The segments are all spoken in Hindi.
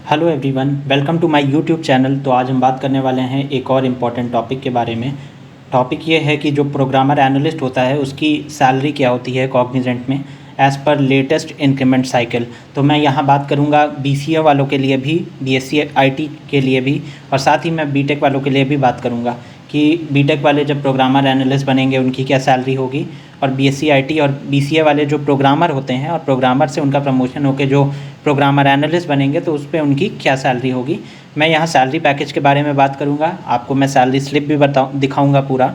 Hello everyone, welcome to my YouTube channel. तो आज हम बात करने वाले हैं एक और इम्पॉर्टेंट टॉपिक के बारे में। टॉपिक ये है कि जो प्रोग्रामर एनालिस्ट होता है उसकी सैलरी क्या होती है कॉग्निजेंट में as per latest increment cycle. तो मैं यहाँ बात करूँगा बीसीए वालों के लिए भी, बीएससी आईटी के लिए भी, और साथ ही मैं बीटेक वालों के लिए भी बात करूँगा कि बीटेक वाले जब प्रोग्रामर एनालिस्ट बनेंगे उनकी क्या सैलरी होगी, और बीएससी आईटी और बीसीए वाले जो प्रोग्रामर होते हैं और प्रोग्रामर से उनका प्रमोशन होकर जो प्रोग्रामर एनालिस्ट बनेंगे तो उस पर उनकी क्या सैलरी होगी। मैं यहाँ सैलरी पैकेज के बारे में बात करूँगा, आपको मैं सैलरी स्लिप भी दिखाऊँगा पूरा।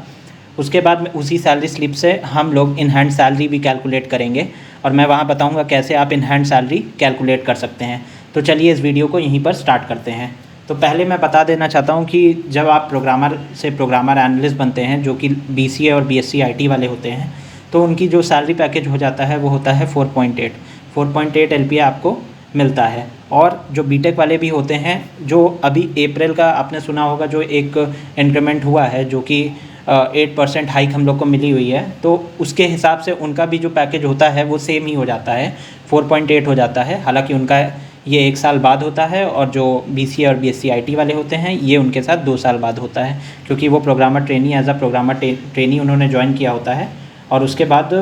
उसके बाद में उसी सैलरी स्लिप से हम लोग इन हैंड सैलरी भी कैलकुलेट करेंगे और मैं वहाँ बताऊँगा कैसे आप इन हैंड सैलरी कैलकुलेट कर सकते हैं। तो चलिए इस वीडियो को यहीं पर स्टार्ट करते हैं। तो पहले मैं बता देना चाहता हूँ कि जब आप प्रोग्रामर से प्रोग्रामर एनालिस्ट बनते हैं जो कि बीसीए और बीएससी आईटी वाले होते हैं, तो उनकी जो सैलरी पैकेज हो जाता है वो होता है 4.8 LPA आपको मिलता है। और जो बीटेक वाले भी होते हैं, जो अभी अप्रैल का आपने सुना होगा जो एक इंक्रीमेंट हुआ है जो कि 8% हाइक हम लोग को मिली हुई है, तो उसके हिसाब से उनका भी जो पैकेज होता है वो सेम ही हो जाता है, 4.8 हो जाता है। हालांकि उनका ये 1 साल बाद होता है और जो बीसीए और बीएससी आईटी वाले होते हैं ये उनके साथ 2 साल बाद होता है, क्योंकि वो programmer trainee as a programmer trainee उन्होंने ज्वाइन किया होता है और उसके बाद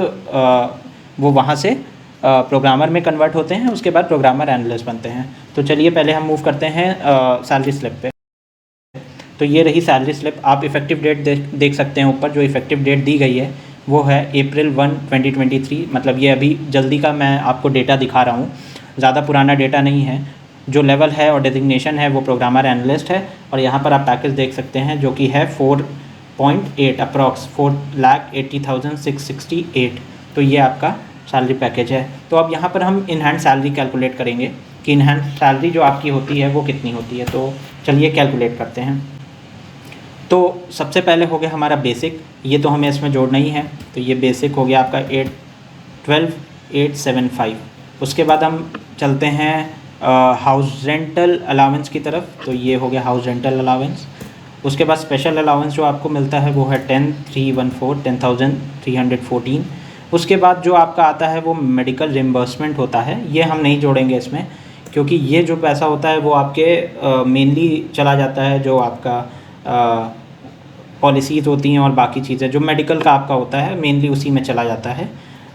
वो वहाँ से प्रोग्रामर में कन्वर्ट होते हैं, उसके बाद प्रोग्रामर एनालिस्ट बनते हैं। तो चलिए पहले हम मूव करते हैं सैलरी स्लिप पे। तो ये रही सैलरी स्लिप, आप इफ़ेक्टिव डेट देख सकते हैं ऊपर। जो इफ़ेक्टिव डेट दी गई है वो है April 1, 2023। मतलब ये अभी जल्दी का मैं आपको डेटा दिखा रहा हूँ, ज़्यादा पुराना डेटा नहीं है। जो लेवल है और डेजिग्नेशन है वो प्रोग्रामर एनालिस्ट है। और यहाँ पर आप पैकेज देख सकते हैं जो कि है 4.8 अप्रॉक्स 4,80,668। तो ये आपका सैलरी पैकेज है। तो अब यहाँ पर हम इन हैंड सैलरी कैलकुलेट करेंगे कि इन हैंड सैलरी जो आपकी होती है वो कितनी होती है। तो चलिए कैलकुलेट करते हैं। तो सबसे पहले हो गया हमारा बेसिक, ये तो हमें इसमें जोड़ना ही है। तो ये बेसिक हो गया आपका 12,875। उसके बाद हम चलते हैं हाउस रेंटल अलाउंस की तरफ। तो ये हो गया हाउस रेंटल अलाउंस। उसके बाद स्पेशल अलाउंस जो आपको मिलता है वो है 10,314। उसके बाद जो आपका आता है वो मेडिकल रिम्बर्समेंट होता है, ये हम नहीं जोड़ेंगे इसमें, क्योंकि ये जो पैसा होता है वो आपके मेनली चला जाता है जो आपका पॉलिसीज़ होती हैं और बाकी चीज़ें जो मेडिकल का आपका होता है मेनली उसी में चला जाता है।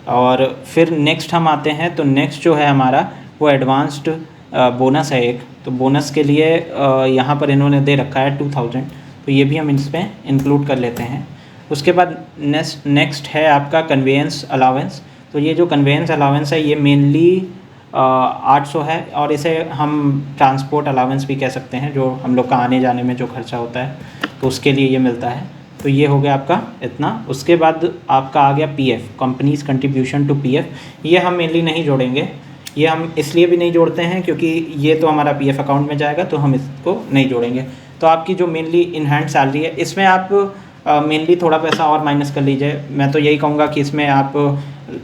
और फिर नेक्स्ट हम आते हैं, तो नेक्स्ट जो है हमारा वो एडवांस्ड बोनस है एक। तो बोनस के लिए यहाँ पर इन्होंने दे रखा है 2,000, तो ये भी हम इसमें इंक्लूड कर लेते हैं। उसके बाद नेक्स्ट है आपका कन्वेंस अलाउंस। तो ये जो कन्वेंस अलाउंस है ये मेनली 800 है, और इसे हम ट्रांसपोर्ट अलाउंस भी कह सकते हैं, जो हम लोग का आने जाने में जो खर्चा होता है तो उसके लिए ये मिलता है। तो ये हो गया आपका इतना। उसके बाद आपका आ गया PF, company's contribution to PF. ये हम मेनली नहीं जोड़ेंगे, ये हम इसलिए भी नहीं जोड़ते हैं क्योंकि ये तो हमारा पीएफ अकाउंट में जाएगा, तो हम इसको नहीं जोड़ेंगे। तो आपकी जो मेनली इन हैंड सैलरी है इसमें आप मेनली थोड़ा पैसा और माइनस कर लीजिए। मैं तो यही कहूँगा कि इसमें आप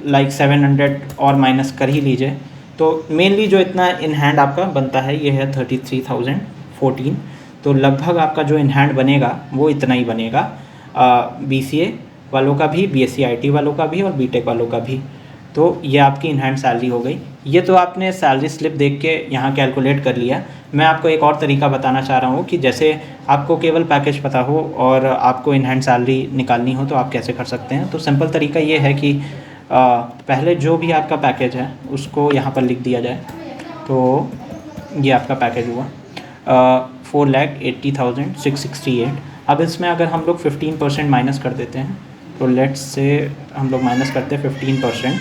लाइक 700 और माइनस कर ही लीजिए। तो मेनली जो इतना इन हैंड आपका बनता है ये है 33,014। तो लगभग आपका जो इन हैंड बनेगा वो इतना ही बनेगा, बीसीए वालों का भी, बीएससी आईटी वालों का भी और बीटेक वालों का भी। तो ये आपकी इन हैंड सैलरी हो गई। ये तो आपने सैलरी स्लिप देख के यहाँ कैलकुलेट कर लिया। मैं आपको एक और तरीका बताना चाह रहा हूँ कि जैसे आपको केवल पैकेज पता हो और आपको इन हैंड सैलरी निकालनी हो तो आप कैसे कर सकते हैं। तो सिंपल तरीका ये है कि पहले जो भी आपका पैकेज है उसको यहाँ पर लिख दिया जाए। तो ये आपका पैकेज हुआ 4,80,668। अब इसमें अगर हम लोग 15% माइनस कर देते हैं, तो लेट्स से हम लोग माइनस करते हैं 15%,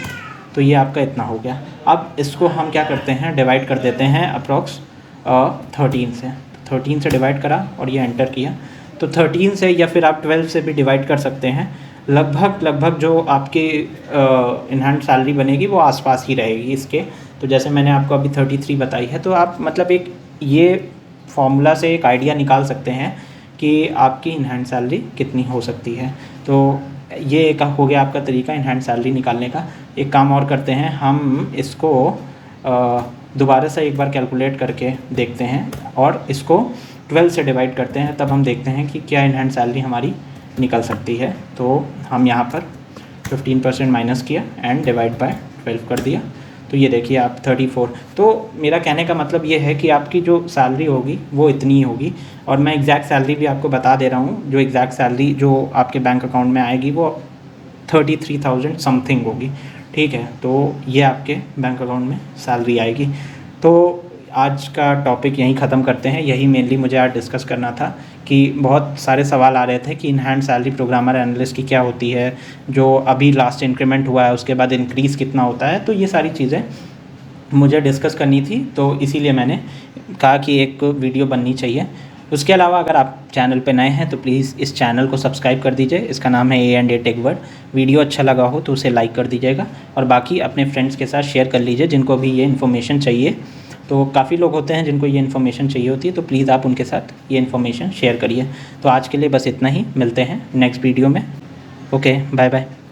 तो ये आपका इतना हो गया। अब इसको हम क्या करते हैं, डिवाइड कर देते हैं अप्रॉक्स 13 से। 13 से डिवाइड करा और ये एंटर किया। तो 13 से या फिर आप 12 से भी डिवाइड कर सकते हैं। लगभग जो आपकी इन हैंड सैलरी बनेगी वो आसपास ही रहेगी इसके। तो जैसे मैंने आपको अभी 33 बताई है, तो आप मतलब एक ये फॉर्मूला से एक आइडिया निकाल सकते हैं कि आपकी इन हैंड सैलरी कितनी हो सकती है। तो ये एक हो गया आपका तरीका इन हैंड सैलरी निकालने का। एक काम और करते हैं, हम इसको दोबारा से एक बार कैलकुलेट करके देखते हैं और इसको 12 से डिवाइड करते हैं, तब हम देखते हैं कि क्या इन हैंड सैलरी हमारी निकल सकती है। तो हम यहाँ पर 15% माइनस किया एंड डिवाइड बाय 12 कर दिया। तो ये देखिए आप 34। तो मेरा कहने का मतलब ये है कि आपकी जो सैलरी होगी वो इतनी ही होगी, और मैं एग्जैक्ट सैलरी भी आपको बता दे रहा हूँ। जो एग्जैक्ट सैलरी जो आपके बैंक अकाउंट में आएगी वो 33,000 समथिंग होगी, ठीक है। तो ये आपके बैंक अकाउंट में सैलरी आएगी। तो आज का टॉपिक यहीं ख़त्म करते हैं। यही मेनली मुझे आज डिस्कस करना था कि बहुत सारे सवाल आ रहे थे कि in hand salary programmer analyst की क्या होती है, जो अभी लास्ट इंक्रीमेंट हुआ है उसके बाद इंक्रीज़ कितना होता है। तो ये सारी चीज़ें मुझे डिस्कस करनी थी, तो इसीलिए मैंने कहा कि एक वीडियो बननी चाहिए। उसके अलावा अगर आप चैनल पे नए हैं तो प्लीज़ इस चैनल को सब्सक्राइब कर दीजिए। इसका नाम है A&A टेक वर्ड। वीडियो अच्छा लगा हो तो उसे लाइक कर दीजिएगा, और बाकी अपने फ्रेंड्स के साथ शेयर कर लीजिए जिनको भी ये इन्फॉर्मेशन चाहिए। तो काफ़ी लोग होते हैं जिनको ये इन्फॉर्मेशन चाहिए होती है, तो प्लीज़ आप उनके साथ ये इन्फॉर्मेशन शेयर करिए। तो आज के लिए बस इतना ही, मिलते हैं नेक्स्ट वीडियो में। Okay, bye bye.